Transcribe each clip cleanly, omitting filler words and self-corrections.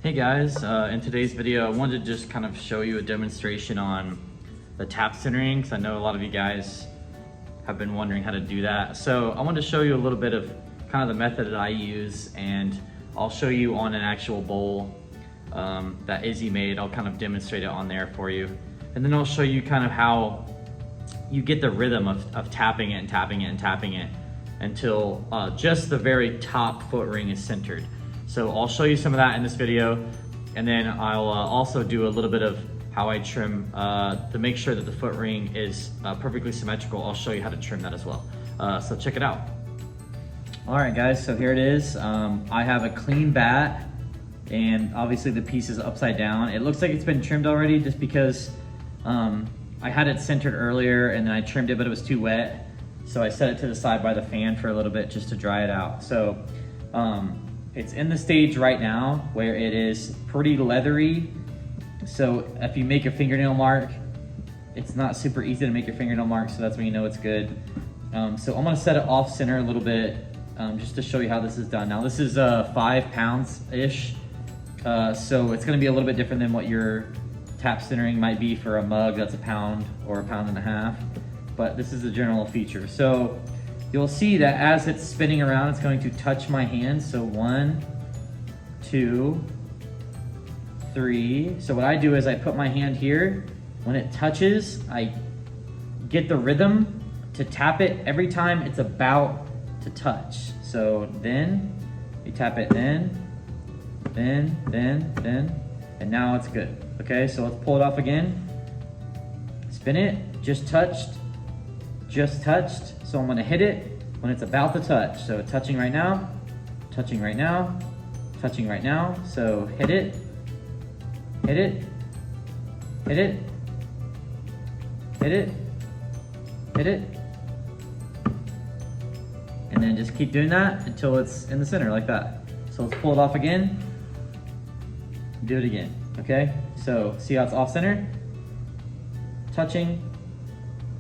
Hey guys, in today's video I wanted to just kind of show you a demonstration on the tap centering because I know a lot of you guys have been wondering how to do that. So I wanted to show you a little bit of kind of the method that I use, and I'll show you on an actual bowl that Izzy made. I'll kind of demonstrate it on there for you, and then I'll show you kind of how you get the rhythm of tapping it and tapping it and tapping it until just the very top foot ring is centered. So I'll show you some of that in this video, and then I'll also do a little bit of how I trim to make sure that the foot ring is perfectly symmetrical. I'll show you how to trim that as well. So check it out. All right guys, so here it is. I have a clean bat, and obviously the piece is upside down. It looks like it's been trimmed already just because I had it centered earlier and then I trimmed it, but it was too wet. So I set it to the side by the fan for a little bit just to dry it out. So it's in the stage right now where it is pretty leathery. So if you make a fingernail mark, it's not super easy to make your fingernail mark, so that's when you know it's good. So I'm gonna set it off center a little bit just to show you how this is done. Now this is 5 pounds-ish, so it's gonna be a little bit different than what your tap centering might be for a mug that's a pound or a pound and a half, but this is the general feature. So you'll see that as it's spinning around, it's going to touch my hand. So 1, 2, 3. So what I do is I put my hand here. When it touches, I get the rhythm to tap it every time it's about to touch. So then you tap it, then, and now it's good. Okay, so let's pull it off again. Spin it, just touched. So I'm gonna hit it when it's about to touch. So touching right now, touching right now, touching right now. So hit it, hit it, hit it, hit it, hit it. And then just keep doing that until it's in the center like that. So let's pull it off again. Do it again, okay? So see how it's off center? Touching,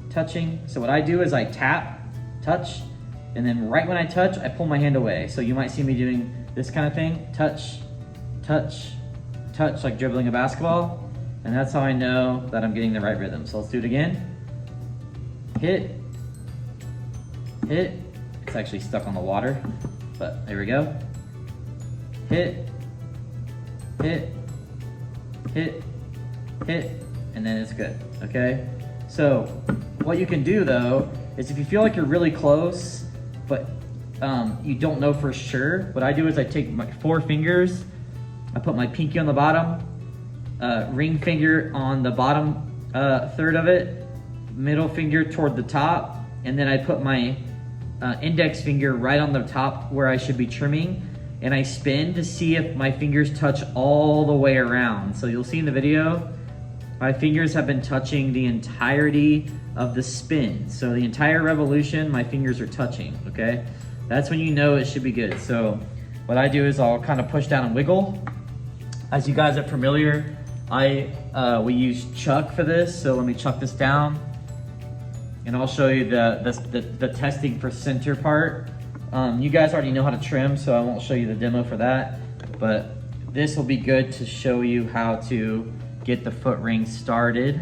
touching. So what I do is I tap, touch, and then right when I touch, I pull my hand away. So you might see me doing this kind of thing. Touch, touch, touch, like dribbling a basketball. And that's how I know that I'm getting the right rhythm. So let's do it again. Hit, hit. It's actually stuck on the water, but there we go. Hit, hit, hit, hit, and then it's good, okay? So what you can do though, is if you feel like you're really close, but you don't know for sure, what I do is I take my 4 fingers, I put my pinky on the bottom, ring finger on the bottom third of it, middle finger toward the top, and then I put my index finger right on the top where I should be trimming, and I spin to see if my fingers touch all the way around. So you'll see in the video, my fingers have been touching the entirety of the spin. So the entire revolution, my fingers are touching, okay? That's when you know it should be good. So what I do is I'll kind of push down and wiggle. As you guys are familiar, we use chuck for this. So let me chuck this down, and I'll show you the testing for center part. You guys already know how to trim, so I won't show you the demo for that, but this will be good to show you how to get the foot ring started,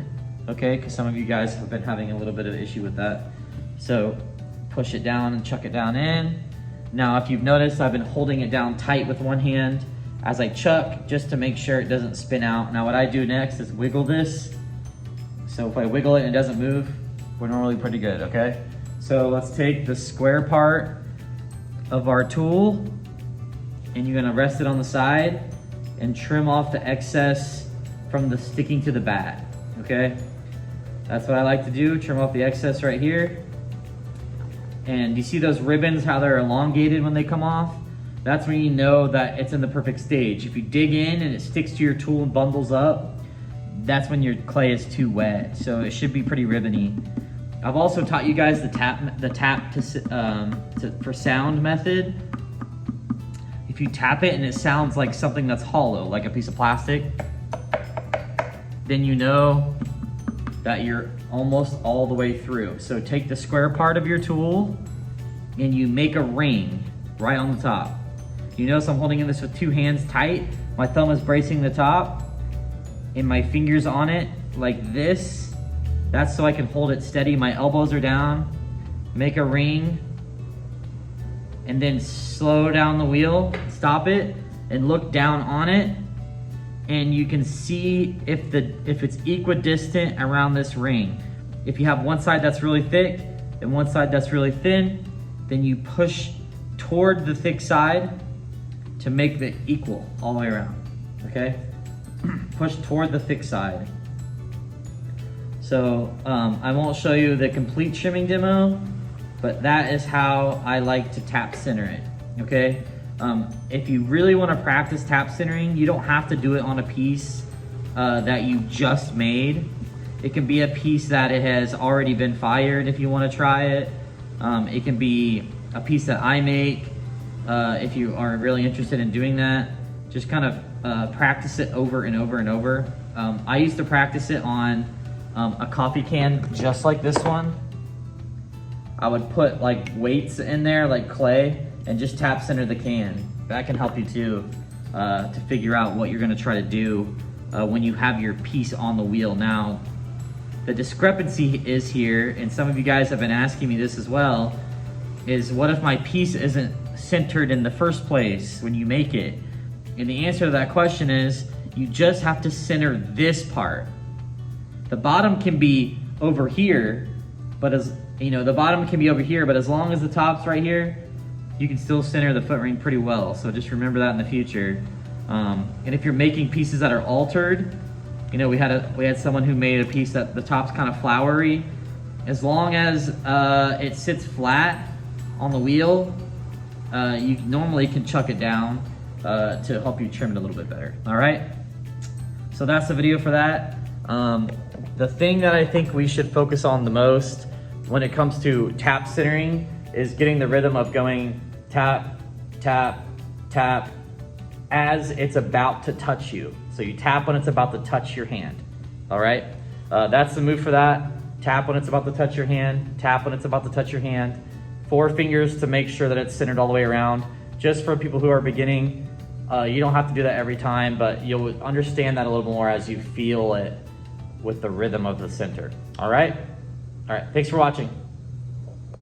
okay? Because some of you guys have been having a little bit of issue with that. So push it down and chuck it down in. Now, if you've noticed, I've been holding it down tight with one hand as I chuck, just to make sure it doesn't spin out. Now, what I do next is wiggle this. So if I wiggle it and it doesn't move, we're normally pretty good, okay? So let's take the square part of our tool, and you're gonna rest it on the side and trim off the excess from the sticking to the bat, okay? That's what I like to do, trim off the excess right here. And you see those ribbons, how they're elongated when they come off? That's when you know that it's in the perfect stage. If you dig in and it sticks to your tool and bundles up, that's when your clay is too wet. So it should be pretty ribbony. I've also taught you guys the tap for sound method. If you tap it and it sounds like something that's hollow, like a piece of plastic, then you know that you're almost all the way through. So take the square part of your tool and you make a ring right on the top. You notice I'm holding in this with 2 hands tight. My thumb is bracing the top and my fingers on it like this. That's so I can hold it steady. My elbows are down. Make a ring and then slow down the wheel, stop it, and look down on it. And you can see if it's equidistant around this ring. If you have one side that's really thick and one side that's really thin, then you push toward the thick side to make it equal all the way around, okay? Push toward the thick side. So I won't show you the complete trimming demo, but that is how I like to tap center it, okay? If you really want to practice tap centering, you don't have to do it on a piece that you just made. It can be a piece that it has already been fired if you want to try it. It can be a piece that I make if you are really interested in doing that. Just kind of practice it over and over and over. I used to practice it on a coffee can just like this one. I would put like weights in there like clay and just tap center the can. That can help you too to figure out what you're gonna try to do when you have your piece on the wheel. Now, the discrepancy is here, and some of you guys have been asking me this as well, is what if my piece isn't centered in the first place when you make it? And the answer to that question is you just have to center this part. The bottom can be over here, but as you know, the bottom can be over here, but as long as the top's right here, you can still center the foot ring pretty well. So just remember that in the future. And if you're making pieces that are altered, you know, we had someone who made a piece that the top's kind of flowery. As long as it sits flat on the wheel, you normally can chuck it down to help you trim it a little bit better. All right. So that's the video for that. The thing that I think we should focus on the most when it comes to tap centering is getting the rhythm of going tap, tap, tap as it's about to touch you. So you tap when it's about to touch your hand, all right? That's the move for that. Tap when it's about to touch your hand, tap when it's about to touch your hand. 4 fingers to make sure that it's centered all the way around. Just for people who are beginning, you don't have to do that every time, but you'll understand that a little more as you feel it with the rhythm of the center, all right? All right, thanks for watching.